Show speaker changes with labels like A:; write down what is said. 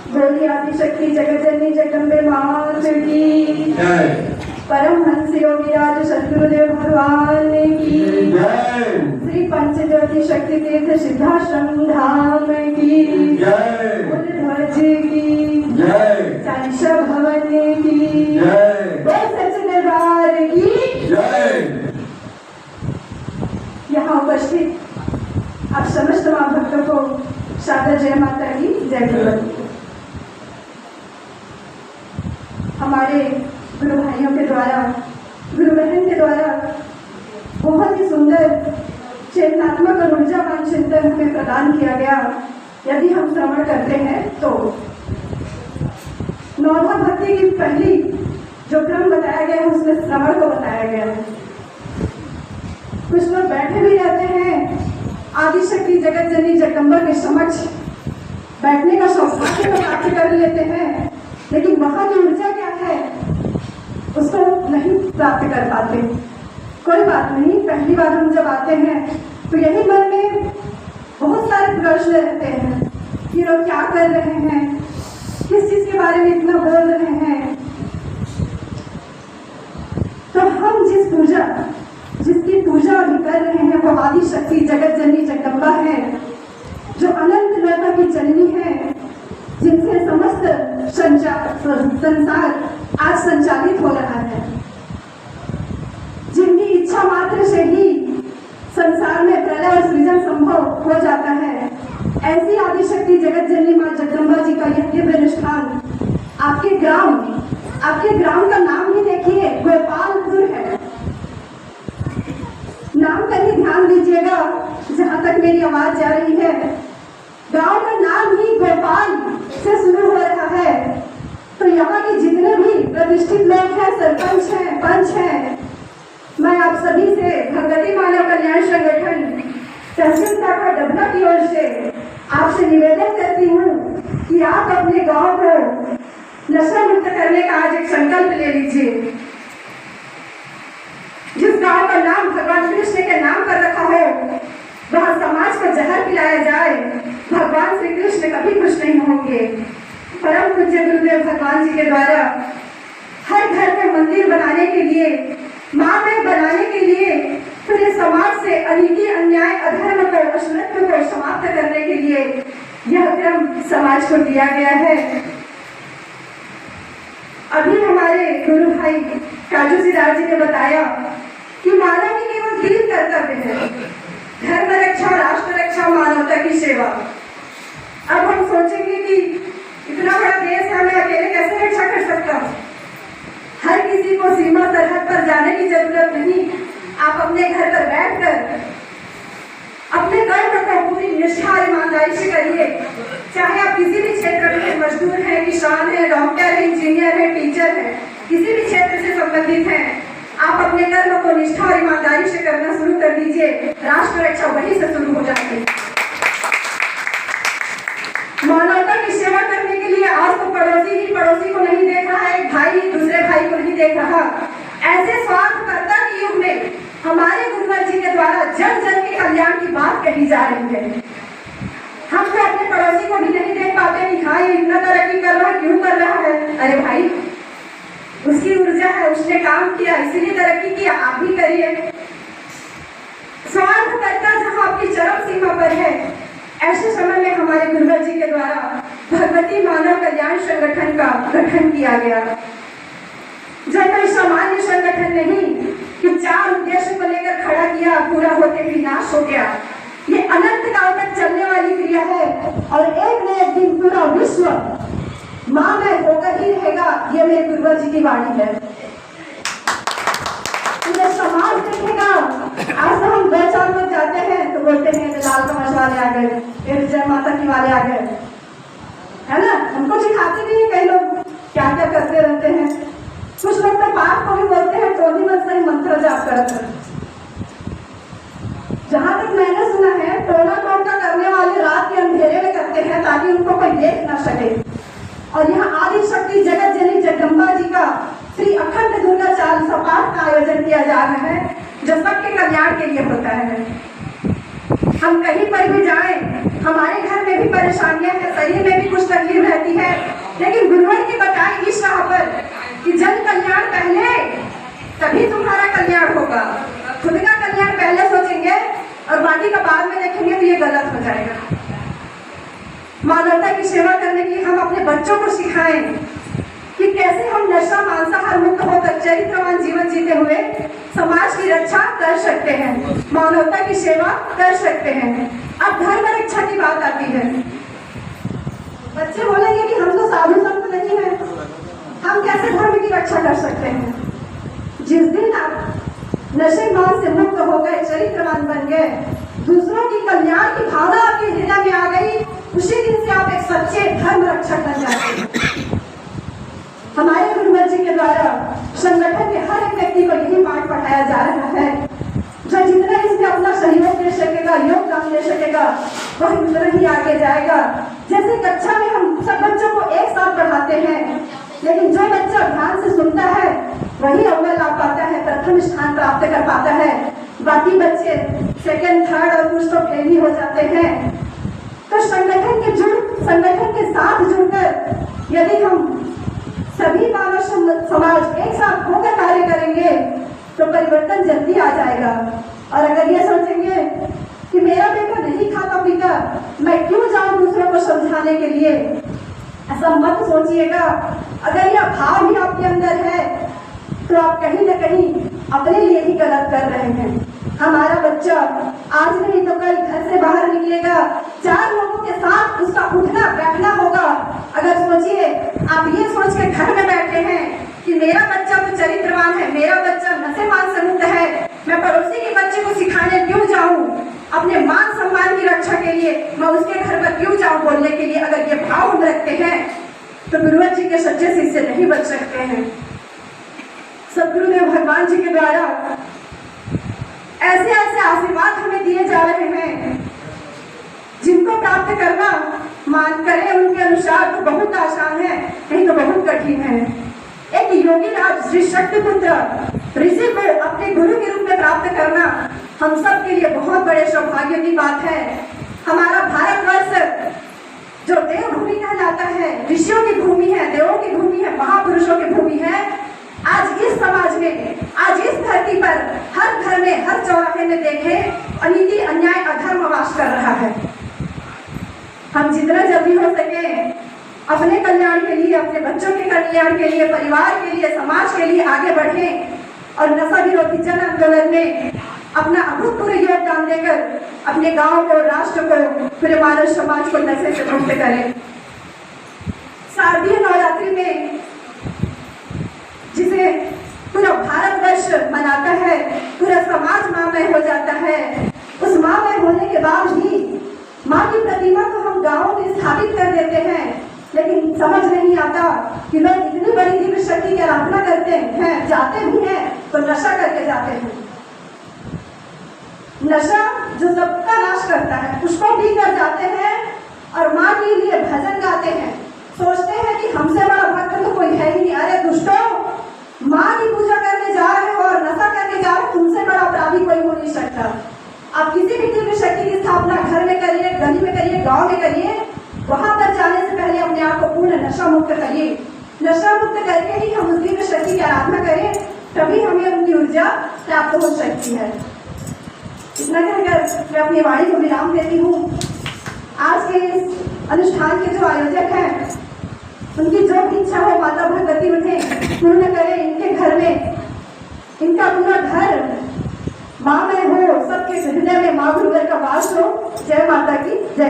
A: बोली आदिशक्ति जगत जननी जगदम्बे मात की परमहंस योगीराज सद्गुरुदेव भगवान की श्री पंचज्योति शक्ति तीर्थ सिद्धाश्रम धाम की ध्वज की चालीसा भवन की सच दरबार की यहाँ उपस्थित आप समस्त माँ भक्तों को शारदा जय माता की जय गुरु। हमारे गुरु भाइयों के द्वारा, गुरु बहन के द्वारा बहुत ही सुंदर चेतनात्मक और ऊर्जावान चिंतन हमें प्रदान किया गया। यदि हम श्रवण करते हैं तो नौधा भक्ति की पहली जो क्रम बताया गया है उसमें श्रवण को बताया गया है। कुछ लोग बैठे भी रहते हैं आदिशक्ति जगत जननी जगदम्बा के समक्ष बैठने का सौभाग्य तो प्राप्त कर लेते हैं, लेकिन वहां की ऊर्जा क्या है उसको नहीं प्राप्त कर पाते। कोई बात नहीं, पहली बार हम जब आते हैं तो यही मन में बहुत सारे प्रश्न रहते हैं कि लोग क्या कर रहे हैं, किस चीज के बारे में इतना बोल रहे हैं। तो हम जिसकी पूजा अभी कर रहे हैं वो आदिशक्ति जगत जननी जगदम्बा है, जो अनंत लता की जननी है, जिनसे समस्त संसार आज संचालित हो रहा है, जिनकी इच्छा मात्र से ही संसार में प्रलय और सृजन संभव हो जाता है। ऐसी आदिशक्ति जगत जननी माँ जगदम्बा जी का यह दिव्य अनुष्ठान आपके ग्राम का नाम ही देखिए, गोपालपुर है। नाम पर ही ध्यान दीजिएगा, जहां तक मेरी आवाज जा रही है गांव का नाम ही गोपाल से शुरू हो रहा है। तो यहाँ के जितने भी प्रतिष्ठित लोग हैं, सरपंच हैं, पंच हैं, मैं आप सभी से भगवती मानव कल्याण संगठन तहसील शाखा डबना की ओर से आपसे निवेदन करती हूँ कि आप अपने गांव को नशा मुक्त करने का आज एक संकल्प ले लीजिए। जिस गांव का नाम भगवान कृष्ण के नाम पर रखा हो वहां समाज को जहर पिलाया जाए, भगवान श्री कृष्ण कभी खुश नहीं होंगे। परम पूज्य गुरुदेव भगवान जी के द्वारा हर घर में मंदिर बनाने के लिए, माँ में बनाने के लिए, पूरे समाज से अनिति अन्याय अधर्म को अश्लीलता को समाप्त करने के लिए यह क्रम समाज को दिया गया है। अभी हमारे गुरु भाई काजू सिराज जी ने बताया कि मानव की केवल 3 कर्तव्य है, धर्म रक्षा, राष्ट्र रक्षा, मानवता की सेवा। अब हम सोचेंगे कि इतना बड़ा देश है, मैं अकेले कैसे रक्षा कर सकता हूँ। हर किसी को सीमा सरहद पर जाने की जरूरत नहीं। आप अपने घर पर बैठकर अपने कर्म को पूरी निष्ठा ईमानदारी से करिए। चाहे आप किसी भी क्षेत्र में मजदूर हैं, किसान हैं, डॉक्टर हैं, इंजीनियर हैं, टीचर हैं, किसी भी क्षेत्र से संबंधित हैं, आप अपने कर्म को निष्ठा और ईमानदारी से करना शुरू कर दीजिए। राष्ट्र रक्षा वहीं से शुरू हो जाती है। मानवता की सेवा करने के लिए आज तो पड़ोसी ही पड़ोसी को नहीं देख रहा है, भाई दूसरे भाई को नहीं देख रहा। ऐसे स्वार्थकर्ता के युग में हमारे गुरुवर जी के द्वारा जन जन के कल्याण की बात कही जा रही है। हम तो अपने पड़ोसी को भी नहीं देख पाते कि हाँ ये इतना तरक्की कर रहा है, क्यों कर रहा है। अरे भाई, उसकी ऊर्जा है, उसने काम किया इसीलिए तरक्की किया, आप भी करिए। स्वार्थकर्ता जहाँ आपकी चरम सीमा पर है, ऐसे समय में हमारे गुरुवर जी के द्वारा भगवती मानव कल्याण संगठन का गठन किया गया, जो कोई सामान्य संगठन नहीं कि 4 उद्देश्य को लेकर खड़ा किया, पूरा होकर विनाश हो गया। ये अनंत काल तक चलने वाली क्रिया है और एक न एक दिन पूरा विश्व माँ में होकर ही रहेगा। ये मेरे गुरुवर जी की वाणी है। ये समाज देखेगा। आज तो हम 2-4 लोग जाते हैं तो बोलते हैं लाल कमल वाले आ गए, फिर जय माता की वाले आ गए, है ना। हमको सिखाते नहीं है, कई लोग क्या क्या करते रहते हैं। कुछ लोग तो पाप को भी बोलते हैं, तो भी मत सही मंत्र जाप करते हैं। जहां तक मैंने सुना है, टोना टोटका करने वाले रात के अंधेरे में करते हैं ताकि उनको कोई देख ना सके। और यहाँ आदिशक्ति जगत जननी जगदम्बा जी का श्री अखंड दुर्गा चालीसा पाठ का आयोजन किया जा रहा है, जो सबके कल्याण के लिए होता है। हम कहीं पर भी जाएं हमारे घर में भी परेशानियां हैं, शरीर में भी कुछ तकलीफ रहती है, लेकिन गुरुवर की बताई इस राह पर कि जन कल्याण पहले, तभी तुम्हारा कल्याण होगा। खुद का कल्याण पहले सोचेंगे और बाकी का बाद में देखेंगे तो ये गलत हो जाएगा। मानवता की सेवा करने के लिए हम अपने बच्चों को सिखाएं कि कैसे हम नशा मांसाहार मुक्त होकर चरित्रवान जीवन जीते हुए समाज की रक्षा कर सकते हैं, मानवता की सेवा कर सकते हैं। अब धर्म रक्षा की बात आती है। बच्चे बोलेंगे कि हम तो साधु संत नहीं है, हम कैसे धर्म की रक्षा कर सकते हैं। जिस दिन आप नशे मान से मुक्त हो गए, चरित्रवान बन गए, दूसरों की कल्याण की भावना आपके हृदय में आ गई, उसी दिन से आप एक सच्चे धर्म रक्षक बन जाते हैं। हमारे गुरुवर जी के द्वारा संगठन के हर एक व्यक्ति को यही पाठ पढ़ाया जा रहा है। जो जितना इसमें अपना सहयोग दे सकेगा, योगदान दे सकेगा, वह उतना ही आगे जाएगा। जैसे कक्षा में हम सब बच्चों को एक साथ पढ़ाते हैं, लेकिन जो बच्चा ध्यान से सुनता है वही अव्वल ला पाता है, प्रथम स्थान प्राप्त कर पाता है। बाकी बच्चे सेकंड, थर्ड और कुछ तो फेल ही हो जाते हैं। तो संगठन के साथ जुड़कर यदि हम सभी मानव समाज एक साथ होकर कार्य करेंगे तो परिवर्तन जल्दी आ जाएगा। और अगर ये सोचेंगे कि मेरा बेटा नहीं खाता पीता, मैं क्यों जाऊं दूसरों को समझाने के लिए, ऐसा मत सोचिएगा। अगर यह भाव भी आपके अंदर है तो आप कहीं न कहीं अपने लिए ही गलत कर रहे हैं। हमारा बच्चा आज नहीं तो कल घर से बाहर निकलेगा, 4 लोगों के साथ उसका उठना बैठना होगा। अगर सोचिए, आप ये सोच के घर में बैठे हैं कि मेरा बच्चा तो चरित्रवान है, मेरा बच्चा नशेबाज से मुक्त है, मैं पड़ोसी के बच्चे को सिखाने क्यों जाऊं, अपने मान सम्मान की रक्षा के लिए मैं उसके घर पर क्यों जाऊं बोलने के लिए, अगर ये भाव हम रखते हैं तो गुरुवर जी के सच्चे शिष्य नहीं बच सकते हैं। सदगुरुदेव भगवान जी के द्वारा ऐसे ऐसे आशीर्वाद हमें दिए जा रहे हैं जिनको प्राप्त करना मान करें उनके अनुसार तो बहुत आसान है, नहीं तो बहुत कठिन है। एक योगी राज श्री शक्ति पुत्र ऋषि को अपने गुरु के रूप में प्राप्त करना हम सब के लिए बहुत बड़े सौभाग्य की बात है। हमारा भारतवर्ष जो देवभूमि कहलाता है, ऋषियों की भूमि है, देवों की भूमि है, महापुरुषों की भूमि है, आज इस समाज में, आज इस धरती पर हर घर में, हर चौराहे में देखे अनीति, अन्याय, अधर्म वास कर रहा है। हम जितना जल्दी हो सके अपने कल्याण के लिए, अपने बच्चों के कल्याण के लिए, परिवार के लिए, समाज के लिए आगे बढ़ें और नशा विरोधी जन आंदोलन में अपना अभूतपूर्व योगदान देकर अपने गांव को, राष्ट्र को, पूरे मानव समाज को नशे से मुक्त करें। शारदीय नवरात्रि में जिसे पूरा भारतवर्ष मनाता है, पूरा समाज माँमय हो जाता है, उस माँमय होने के बाद भी माँ की प्रतिमा को हम गांवों में स्थापित कर देते हैं, लेकिन समझ नहीं आता कि लोग इतनी बड़ी दिव्य शक्ति की आराधना करते हैं, जाते भी हैं तो नशा करके जाते हैं। नशा जो सबका नाश करता है उसको पी कर जाते हैं और माँ के लिए भजन गाते हैं, सोचते हैं कि हमसे बड़ा भक्त तो कोई है ही नहीं। अरे दुष्टों, माँ की पूजा करने जा रहे हो और नशा करने जा रहे हो, तुमसे बड़ा अपराधी कोई हो नहीं सकता। आप किसी भी दिव्य शक्ति की स्थापना घर में करिए, गली में करिए, गांव में करिए, वहां पर जाने से पहले अपने आप को पूर्ण नशा मुक्त करिए। नशा मुक्त करके ही हम उस दिव्य शक्ति की आराधना करें, तभी हमें उनकी ऊर्जा प्राप्त हो सकती है। इतना कहकर मैं अपनी वाणी को विराम देती हूँ। आज के इस अनुष्ठान के जो आयोजक हैं, उनकी जो भी इच्छा हो माता भगवती उन्हें पूर्ण करे, इनके घर में इनका पूरा घर माँ में हो, सबके हृदय में माँ गुरुवर का वास हो। जय माता की जय।